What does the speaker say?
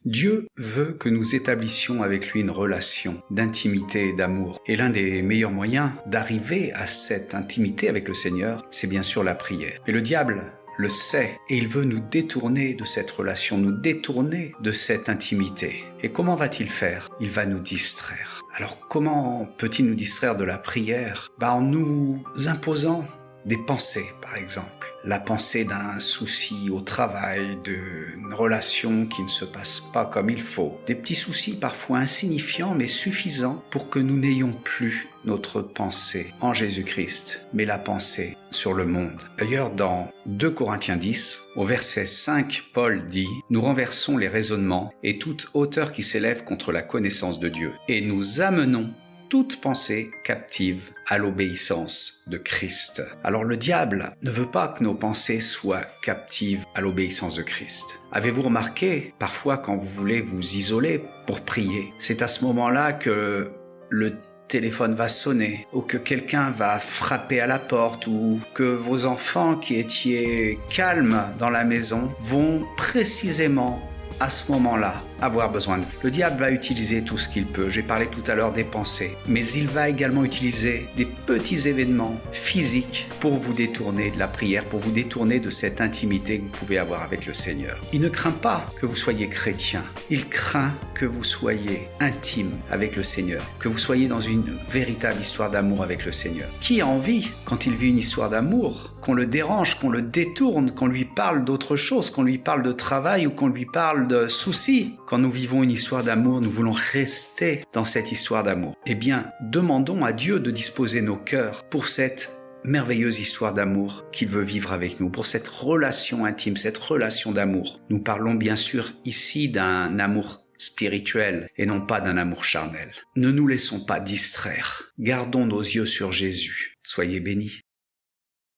Dieu veut que nous établissions avec lui une relation d'intimité et d'amour. Et l'un des meilleurs moyens d'arriver à cette intimité avec le Seigneur, c'est bien sûr la prière. Mais le diable le sait et il veut nous détourner de cette relation, nous détourner de cette intimité. Et comment va-t-il faire? Il va nous distraire. Alors comment peut-il nous distraire de la prière? En nous imposant des pensées, par exemple. La pensée d'un souci au travail, d'une relation qui ne se passe pas comme il faut. Des petits soucis parfois insignifiants mais suffisants pour que nous n'ayons plus notre pensée en Jésus-Christ, mais la pensée sur le monde. D'ailleurs, dans 2 Corinthiens 10, au verset 5, Paul dit « Nous renversons les raisonnements et toute hauteur qui s'élève contre la connaissance de Dieu, et nous amenons toute pensée captive à l'obéissance de Christ. » Alors le diable ne veut pas que nos pensées soient captives à l'obéissance de Christ. Avez-vous remarqué, parfois quand vous voulez vous isoler pour prier, c'est à ce moment-là que le téléphone va sonner, ou que quelqu'un va frapper à la porte, ou que vos enfants qui étiez calmes dans la maison vont précisément à ce moment-là avoir besoin de vous. Le diable va utiliser tout ce qu'il peut. J'ai parlé tout à l'heure des pensées, mais il va également utiliser des petits événements physiques pour vous détourner de la prière, pour vous détourner de cette intimité que vous pouvez avoir avec le Seigneur. Il ne craint pas que vous soyez chrétien. Il craint que vous soyez intime avec le Seigneur, que vous soyez dans une véritable histoire d'amour avec le Seigneur. Qui a envie, quand il vit une histoire d'amour, qu'on le dérange, qu'on le détourne, qu'on lui parle d'autre chose, qu'on lui parle de travail ou qu'on lui parle de soucis? Quand nous vivons une histoire d'amour, nous voulons rester dans cette histoire d'amour. Eh bien, demandons à Dieu de disposer nos cœurs pour cette merveilleuse histoire d'amour qu'il veut vivre avec nous, pour cette relation intime, cette relation d'amour. Nous parlons bien sûr ici d'un amour spirituel et non pas d'un amour charnel. Ne nous laissons pas distraire. Gardons nos yeux sur Jésus. Soyez bénis.